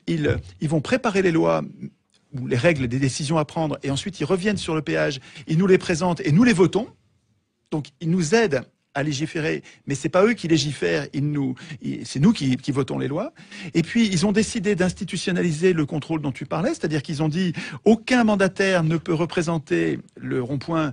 ils vont préparer les lois ou les règles des décisions à prendre, et ensuite ils reviennent sur le péage, ils nous les présentent et nous les votons. Donc ils nous aident à légiférer, mais c'est pas eux qui légifèrent, c'est nous qui votons les lois. Et puis ils ont décidé d'institutionnaliser le contrôle dont tu parlais, c'est-à-dire qu'ils ont dit aucun mandataire ne peut représenter le rond-point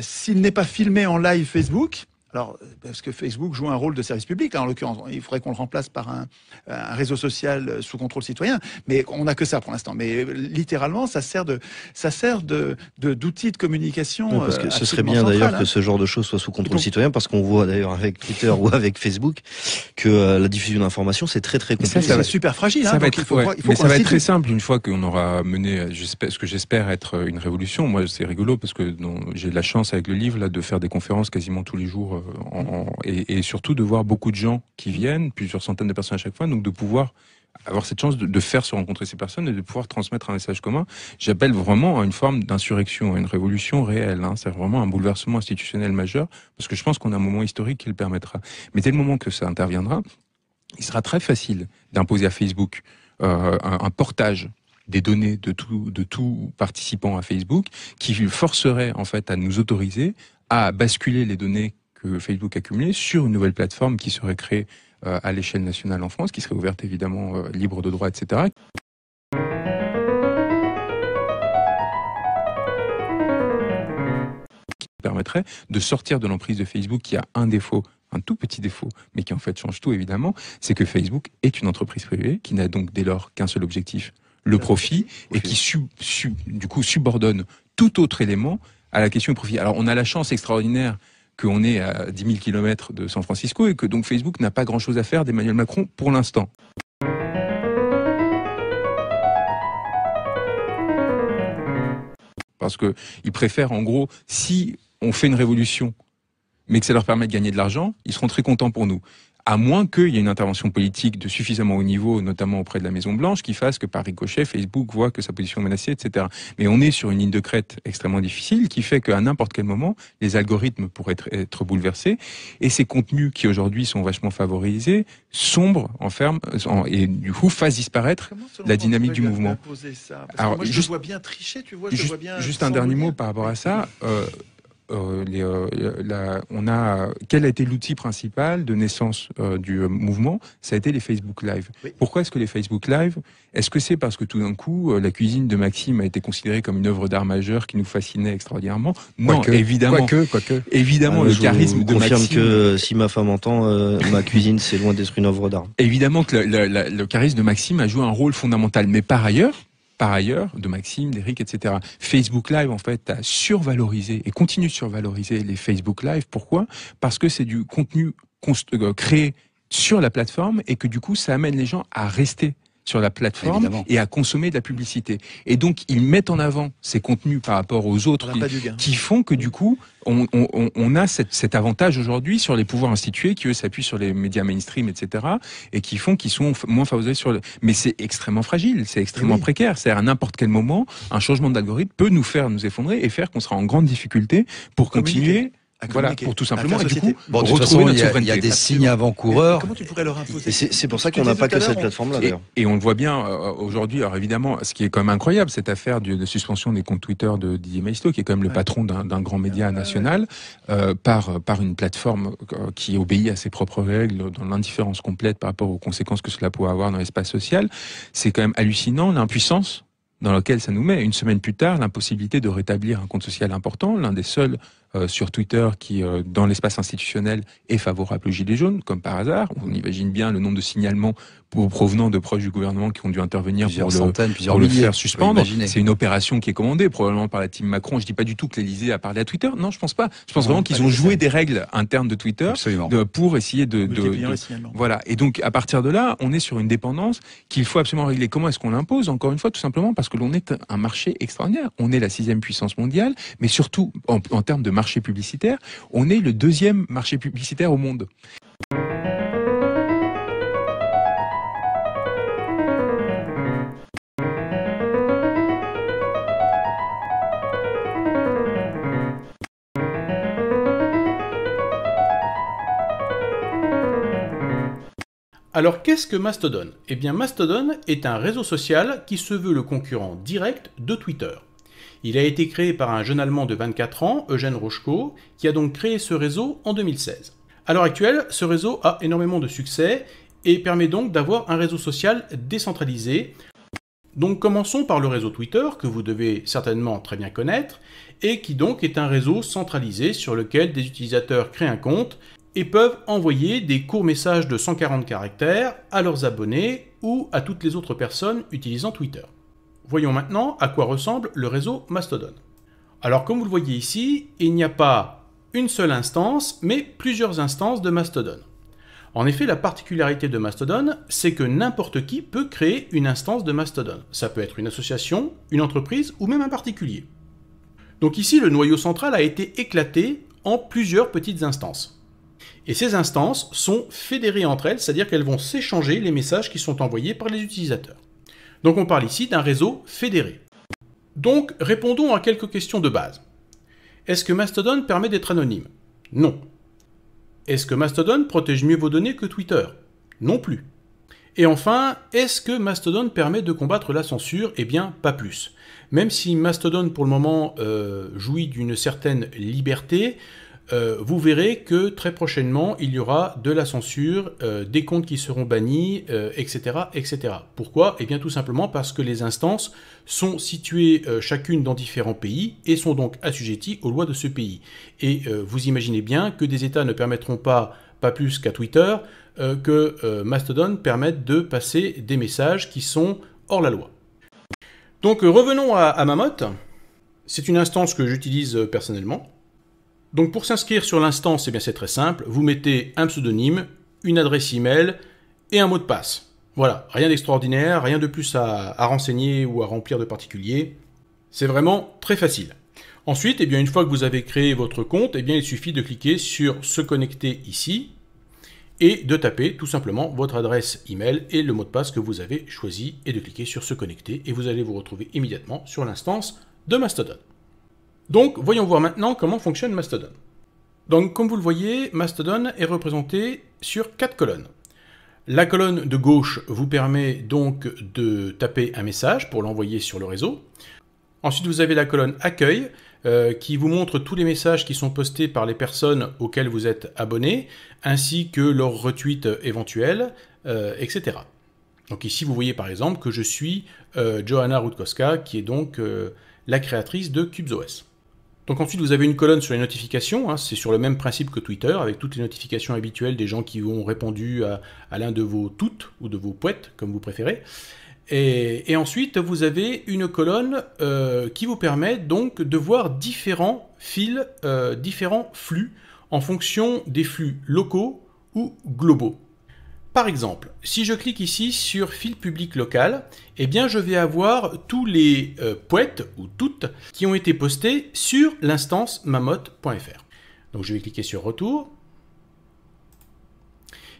s'il n'est pas filmé en live Facebook. Alors, parce que Facebook joue un rôle de service public, là, en l'occurrence, il faudrait qu'on le remplace par un réseau social sous contrôle citoyen, mais on n'a que ça pour l'instant. Mais littéralement, ça sert d'outil de communication. Oui, parce que ce serait bien d'ailleurs que ce genre de choses soit sous contrôle citoyen, parce qu'on voit d'ailleurs avec Twitter ou avec Facebook que la diffusion d'informations, c'est très très compliqué. Ça va être super fragile. Ça va être, mais ça va être très simple une fois qu'on aura mené, ce que j'espère être une révolution. Moi, c'est rigolo parce que j'ai de la chance avec le livre là de faire des conférences quasiment tous les jours. Et surtout de voir beaucoup de gens qui viennent, plusieurs centaines de personnes à chaque fois, donc de pouvoir avoir cette chance de faire se rencontrer ces personnes et de pouvoir transmettre un message commun. J'appelle vraiment à une forme d'insurrection, à une révolution réelle. C'est vraiment un bouleversement institutionnel majeur, parce que je pense qu'on a un moment historique qui le permettra. Mais dès le moment que ça interviendra, il sera très facile d'imposer à Facebook un portage des données de tout participant à Facebook, qui forcerait en fait à nous autoriser à basculer les données que Facebook a cumulées sur une nouvelle plateforme qui serait créée à l'échelle nationale en France, qui serait ouverte évidemment libre de droit, etc. Qui permettrait de sortir de l'emprise de Facebook, qui a un défaut, un tout petit défaut, mais qui en fait change tout évidemment, c'est que Facebook est une entreprise privée qui n'a donc dès lors qu'un seul objectif, le profit, et qui du coup subordonne tout autre élément à la question du profit. Alors on a la chance extraordinaire qu'on est à 10 000 km de San Francisco et que donc Facebook n'a pas grand-chose à faire d'Emmanuel Macron pour l'instant. Parce qu'ils préfèrent, en gros, si on fait une révolution, mais que ça leur permet de gagner de l'argent, ils seront très contents pour nous. À moins qu'il y ait une intervention politique de suffisamment haut niveau, notamment auprès de la Maison-Blanche, qui fasse que par ricochet, Facebook voit que sa position est menacée, etc. Mais on est sur une ligne de crête extrêmement difficile, qui fait qu'à n'importe quel moment, les algorithmes pourraient être bouleversés, et ces contenus qui aujourd'hui sont vachement favorisés, sombrent, et du coup fassent disparaître la dynamique du mouvement. Alors, moi, je vois bien tricher, tu vois, je vois bien. Juste un dernier mot par rapport à ça. Quel a été l'outil principal de naissance du mouvement? Ça a été les Facebook Live. Oui. Pourquoi est-ce que les Facebook Live? Est-ce que c'est parce que tout d'un coup, la cuisine de Maxime a été considérée comme une œuvre d'art majeure qui nous fascinait extraordinairement? Non, évidemment. Quoique. Évidemment, le charisme de Maxime. Je confirme que si ma femme entend, ma cuisine, c'est loin d'être une œuvre d'art. Évidemment que le charisme de Maxime a joué un rôle fondamental. Mais par ailleurs, de Maxime, d'Éric, etc. Facebook Live, en fait, a survalorisé et continue de survaloriser les Facebook Live. Pourquoi? Parce que c'est du contenu créé sur la plateforme et que du coup, ça amène les gens à rester sur la plateforme. Évidemment. Et à consommer de la publicité. Et donc, ils mettent en avant ces contenus par rapport aux autres qui font que du coup, on a cet avantage aujourd'hui sur les pouvoirs institués qui, eux, s'appuient sur les médias mainstream, etc. et qui font qu'ils sont moins favorisés sur Mais c'est extrêmement fragile, c'est extrêmement précaire. C'est-à-dire, à n'importe quel moment, un changement d'algorithme peut nous effondrer et faire qu'on sera en grande difficulté pour continuer... Voilà, pour tout simplement, et du coup, de toute façon, il y a des signes avant-coureurs. Comment tu pourrais leur imposer? C'est pour ça qu'on n'a pas que cette plateforme-là, d'ailleurs. Et on le voit bien aujourd'hui. Alors évidemment, ce qui est quand même incroyable, cette affaire de suspension des comptes Twitter de Didier Maisto, qui est quand même le patron d'un grand média national, par une plateforme qui obéit à ses propres règles, dans l'indifférence complète par rapport aux conséquences que cela pourrait avoir dans l'espace social. C'est quand même hallucinant, l'impuissance dans laquelle ça nous met. Une semaine plus tard, l'impossibilité de rétablir un compte social important, l'un des seuls sur Twitter qui, dans l'espace institutionnel, est favorable aux Gilets jaunes, comme par hasard. On imagine bien le nombre de signalements provenant de proches du gouvernement qui ont dû intervenir pour le faire suspendre. C'est une opération qui est commandée, probablement par la team Macron. Je dis pas du tout que l'Élysée a parlé à Twitter. Non, je pense pas. Je pense vraiment qu'ils ont joué des règles internes de Twitter pour essayer voilà. Et donc, à partir de là, on est sur une dépendance qu'il faut absolument régler. Comment est-ce qu'on l'impose? Encore une fois, tout simplement parce que l'on est un marché extraordinaire. On est la 6e puissance mondiale, mais surtout, en termes de marché publicitaire, on est le 2e marché publicitaire au monde. Alors qu'est-ce que Mastodon? Eh bien Mastodon est un réseau social qui se veut le concurrent direct de Twitter. Il a été créé par un jeune Allemand de 24 ans, Eugen Rochko, qui a donc créé ce réseau en 2016. À l'heure actuelle, ce réseau a énormément de succès et permet donc d'avoir un réseau social décentralisé. Donc commençons par le réseau Twitter, que vous devez certainement très bien connaître, et qui donc est un réseau centralisé sur lequel des utilisateurs créent un compte et peuvent envoyer des courts messages de 140 caractères à leurs abonnés ou à toutes les autres personnes utilisant Twitter. Voyons maintenant à quoi ressemble le réseau Mastodon. Alors comme vous le voyez ici, il n'y a pas une seule instance, mais plusieurs instances de Mastodon. En effet, la particularité de Mastodon, c'est que n'importe qui peut créer une instance de Mastodon. Ça peut être une association, une entreprise ou même un particulier. Donc ici, le noyau central a été éclaté en plusieurs petites instances. Et ces instances sont fédérées entre elles, c'est-à-dire qu'elles vont s'échanger les messages qui sont envoyés par les utilisateurs. Donc on parle ici d'un réseau fédéré. Donc répondons à quelques questions de base. Est-ce que Mastodon permet d'être anonyme? Non. Est-ce que Mastodon protège mieux vos données que Twitter? Non plus. Et enfin, est-ce que Mastodon permet de combattre la censure? Eh bien, pas plus. Même si Mastodon, pour le moment, jouit d'une certaine liberté, vous verrez que très prochainement, il y aura de la censure, des comptes qui seront bannis, etc., etc. Pourquoi? Eh bien, tout simplement parce que les instances sont situées chacune dans différents pays et sont donc assujetties aux lois de ce pays. Et vous imaginez bien que des États ne permettront pas plus qu'à Twitter, que Mastodon permette de passer des messages qui sont hors la loi. Donc revenons à Mammoth. C'est une instance que j'utilise personnellement. Donc pour s'inscrire sur l'instance, eh bien c'est très simple. Vous mettez un pseudonyme, une adresse email et un mot de passe. Voilà, rien d'extraordinaire, rien de plus à renseigner ou à remplir de particulier. C'est vraiment très facile. Ensuite, eh bien, une fois que vous avez créé votre compte, eh bien, il suffit de cliquer sur « Se connecter » ici et de taper tout simplement votre adresse email et le mot de passe que vous avez choisi et de cliquer sur « Se connecter » et vous allez vous retrouver immédiatement sur l'instance de Mastodon. Donc, voyons voir maintenant comment fonctionne Mastodon. Donc, comme vous le voyez, Mastodon est représenté sur 4 colonnes. La colonne de gauche vous permet donc de taper un message pour l'envoyer sur le réseau. Ensuite, vous avez la colonne Accueil qui vous montre tous les messages qui sont postés par les personnes auxquelles vous êtes abonné, ainsi que leurs retweets éventuels, etc. Donc ici, vous voyez par exemple que je suis Johanna Rutkowska, qui est donc la créatrice de CubesOS. Donc ensuite, vous avez une colonne sur les notifications, hein, c'est sur le même principe que Twitter, avec toutes les notifications habituelles des gens qui ont répondu à l'un de vos tweets ou de vos poètes, comme vous préférez. Et ensuite, vous avez une colonne qui vous permet donc de voir différents fils, différents flux, en fonction des flux locaux ou globaux. Par exemple, si je clique ici sur fil public local, eh bien je vais avoir tous les poètes ou toutes qui ont été postés sur l'instance mammoth.fr. Donc je vais cliquer sur retour.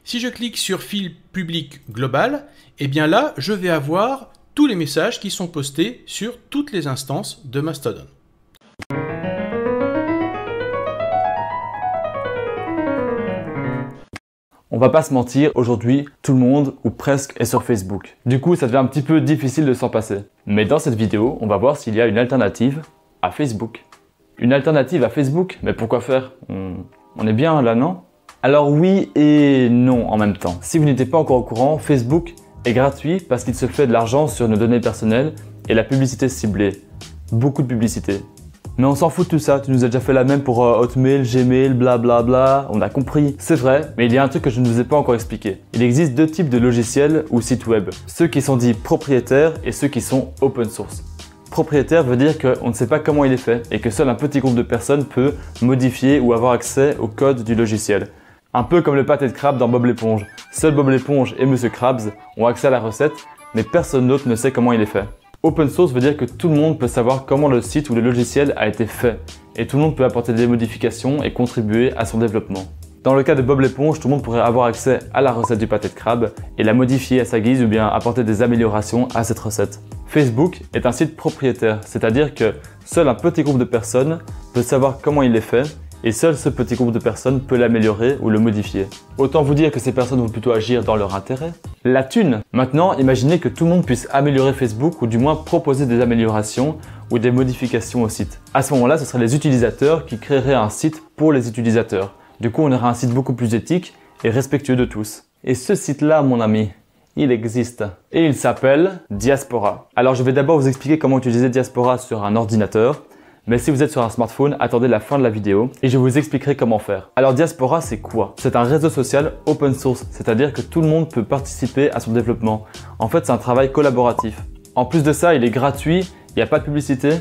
Si je clique sur fil public global, eh bien là je vais avoir tous les messages qui sont postés sur toutes les instances de Mastodon. On va pas se mentir, aujourd'hui, tout le monde, ou presque, est sur Facebook. Du coup, ça devient un petit peu difficile de s'en passer. Mais dans cette vidéo, on va voir s'il y a une alternative à Facebook. Une alternative à Facebook? Mais pourquoi faire? On est bien là, non? Alors oui et non en même temps. Si vous n'étiez pas encore au courant, Facebook est gratuit parce qu'il se fait de l'argent sur nos données personnelles et la publicité ciblée. Beaucoup de publicité. Mais on s'en fout de tout ça, tu nous as déjà fait la même pour Hotmail, Gmail, blablabla, on a compris. C'est vrai, mais il y a un truc que je ne vous ai pas encore expliqué. Il existe deux types de logiciels ou sites web. Ceux qui sont dits propriétaires et ceux qui sont open source. Propriétaire veut dire qu'on ne sait pas comment il est fait et que seul un petit groupe de personnes peut modifier ou avoir accès au code du logiciel. Un peu comme le pâté de crabe dans Bob l'éponge. Seul Bob l'éponge et Monsieur Krabs ont accès à la recette, mais personne d'autre ne sait comment il est fait. Open source veut dire que tout le monde peut savoir comment le site ou le logiciel a été fait, et tout le monde peut apporter des modifications et contribuer à son développement. Dans le cas de Bob l'éponge, tout le monde pourrait avoir accès à la recette du pâté de crabe et la modifier à sa guise ou bien apporter des améliorations à cette recette. Facebook est un site propriétaire, c'est-à-dire que seul un petit groupe de personnes peut savoir comment il est fait et seul ce petit groupe de personnes peut l'améliorer ou le modifier. Autant vous dire que ces personnes vont plutôt agir dans leur intérêt. La thune. Maintenant, imaginez que tout le monde puisse améliorer Facebook ou du moins proposer des améliorations ou des modifications au site. À ce moment-là, ce seraient les utilisateurs qui créeraient un site pour les utilisateurs. Du coup, on aurait un site beaucoup plus éthique et respectueux de tous. Et ce site-là, mon ami, il existe. Et il s'appelle Diaspora. Alors, je vais d'abord vous expliquer comment utiliser Diaspora sur un ordinateur. Mais si vous êtes sur un smartphone, attendez la fin de la vidéo et je vous expliquerai comment faire. Alors Diaspora, c'est quoi? C'est un réseau social open source, c'est-à-dire que tout le monde peut participer à son développement. En fait, c'est un travail collaboratif. En plus de ça, il est gratuit, il n'y a pas de publicité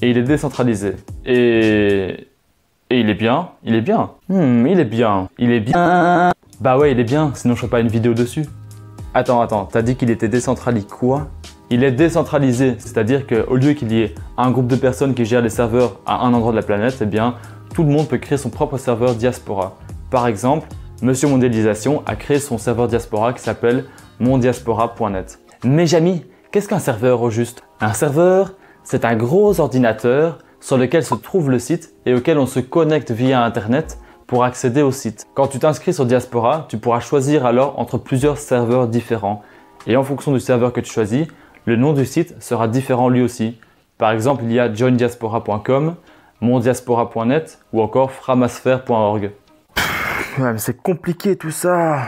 et il est décentralisé. Et il est bien, il est bien. Il est bien, il est bien. Bah ouais, il est bien, sinon je ferais pas une vidéo dessus. Attends, t'as dit qu'il était décentralisé quoi? Il est décentralisé, c'est-à-dire qu'au lieu qu'il y ait un groupe de personnes qui gèrent les serveurs à un endroit de la planète, eh bien, tout le monde peut créer son propre serveur Diaspora. Par exemple, Monsieur Mondialisation a créé son serveur Diaspora qui s'appelle mondiaspora.net. Mais Jamy, qu'est-ce qu'un serveur au juste? Un serveur, c'est un gros ordinateur sur lequel se trouve le site et auquel on se connecte via Internet pour accéder au site. Quand tu t'inscris sur Diaspora, tu pourras choisir alors entre plusieurs serveurs différents. Et en fonction du serveur que tu choisis, le nom du site sera différent lui aussi. Par exemple, il y a joindiaspora.com, mondiaspora.net ou encore framasphere.org. Ouais, mais c'est compliqué tout ça.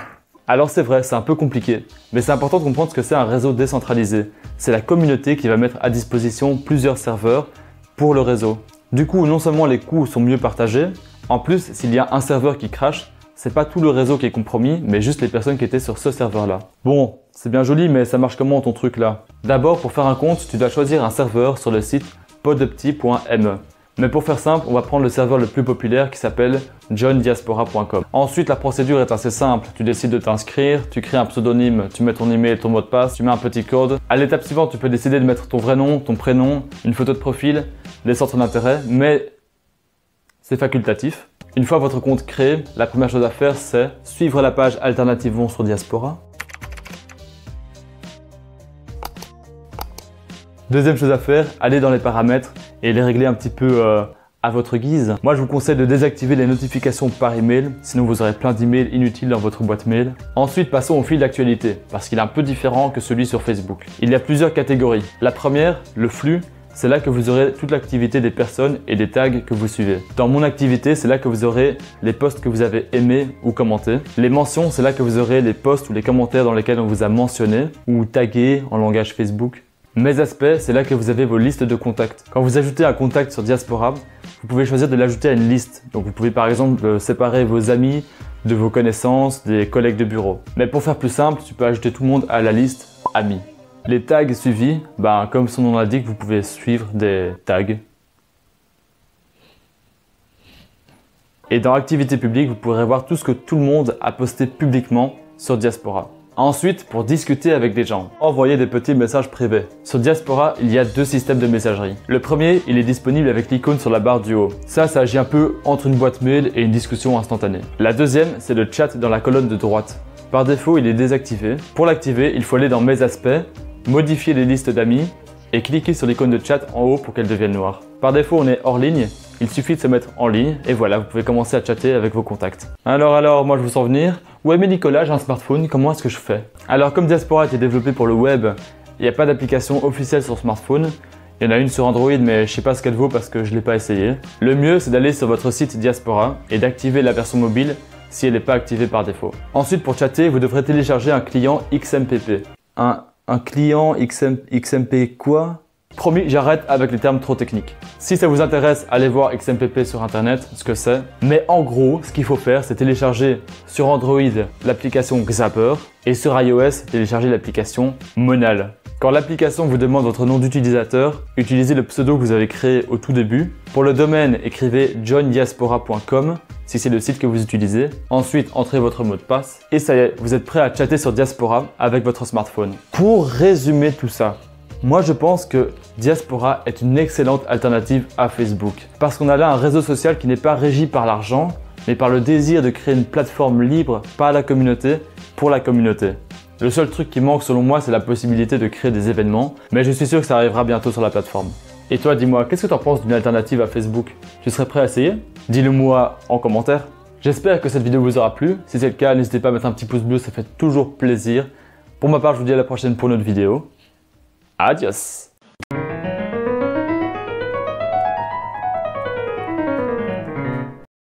Alors c'est vrai, c'est un peu compliqué, mais c'est important de comprendre ce que c'est un réseau décentralisé. C'est la communauté qui va mettre à disposition plusieurs serveurs pour le réseau. Du coup, non seulement les coûts sont mieux partagés, en plus, s'il y a un serveur qui crache, c'est pas tout le réseau qui est compromis, mais juste les personnes qui étaient sur ce serveur-là. Bon, c'est bien joli, mais ça marche comment ton truc là? D'abord, pour faire un compte, tu dois choisir un serveur sur le site podpty.me. Mais pour faire simple, on va prendre le serveur le plus populaire qui s'appelle joindiaspora.com. Ensuite, la procédure est assez simple. Tu décides de t'inscrire, tu crées un pseudonyme, tu mets ton email, ton mot de passe, tu mets un petit code. À l'étape suivante, tu peux décider de mettre ton vrai nom, ton prénom, une photo de profil, les centres d'intérêt, mais c'est facultatif. Une fois votre compte créé, la première chose à faire, c'est suivre la page Alternativons sur Diaspora. Deuxième chose à faire, aller dans les paramètres et les régler un petit peu à votre guise. Moi, je vous conseille de désactiver les notifications par email, sinon vous aurez plein d'emails inutiles dans votre boîte mail. Ensuite, passons au fil d'actualité, parce qu'il est un peu différent que celui sur Facebook. Il y a plusieurs catégories. La première, le flux. C'est là que vous aurez toute l'activité des personnes et des tags que vous suivez. Dans mon activité, c'est là que vous aurez les posts que vous avez aimés ou commentés. Les mentions, c'est là que vous aurez les posts ou les commentaires dans lesquels on vous a mentionné ou tagué en langage Facebook. Mes aspects, c'est là que vous avez vos listes de contacts. Quand vous ajoutez un contact sur Diaspora, vous pouvez choisir de l'ajouter à une liste. Donc vous pouvez par exemple séparer vos amis de vos connaissances, des collègues de bureau. Mais pour faire plus simple, tu peux ajouter tout le monde à la liste amis. Les tags suivis, comme son nom l'indique, vous pouvez suivre des tags. Et dans Activité publique, vous pourrez voir tout ce que tout le monde a posté publiquement sur Diaspora. Ensuite, pour discuter avec des gens, envoyer des petits messages privés. Sur Diaspora, il y a deux systèmes de messagerie. Le premier, il est disponible avec l'icône sur la barre du haut. Ça agit un peu entre une boîte mail et une discussion instantanée. La deuxième, c'est le chat dans la colonne de droite. Par défaut, il est désactivé. Pour l'activer, il faut aller dans Mes aspects, modifier les listes d'amis et cliquer sur l'icône de chat en haut pour qu'elle devienne noire. Par défaut, on est hors ligne. Il suffit de se mettre en ligne et voilà, vous pouvez commencer à chatter avec vos contacts. Alors, moi je vous sens venir. Ouais mais Nicolas, j'ai un smartphone, comment est-ce que je fais? Alors comme Diaspora a été développé pour le web, il n'y a pas d'application officielle sur smartphone. Il y en a une sur Android mais je sais pas ce qu'elle vaut parce que je ne l'ai pas essayé. Le mieux c'est d'aller sur votre site Diaspora et d'activer la version mobile si elle n'est pas activée par défaut. Ensuite pour chatter, vous devrez télécharger un client XMPP. Un client XMPP quoi? Promis, j'arrête avec les termes trop techniques. Si ça vous intéresse, allez voir XMPP sur internet, ce que c'est. Mais en gros, ce qu'il faut faire, c'est télécharger sur Android l'application Xapper et sur iOS, télécharger l'application Monal. Quand l'application vous demande votre nom d'utilisateur, utilisez le pseudo que vous avez créé au tout début. Pour le domaine, écrivez joindiaspora.com si c'est le site que vous utilisez. Ensuite, entrez votre mot de passe et ça y est, vous êtes prêt à chatter sur Diaspora avec votre smartphone. Pour résumer tout ça, moi je pense que Diaspora est une excellente alternative à Facebook. Parce qu'on a là un réseau social qui n'est pas régi par l'argent, mais par le désir de créer une plateforme libre par la communauté, pour la communauté. Le seul truc qui manque selon moi, c'est la possibilité de créer des événements, mais je suis sûr que ça arrivera bientôt sur la plateforme. Et toi, dis-moi, qu'est-ce que tu en penses d'une alternative à Facebook? Tu serais prêt à essayer? Dis-le moi en commentaire. J'espère que cette vidéo vous aura plu. Si c'est le cas, n'hésitez pas à mettre un petit pouce bleu, ça fait toujours plaisir. Pour ma part, je vous dis à la prochaine pour une autre vidéo. Adios!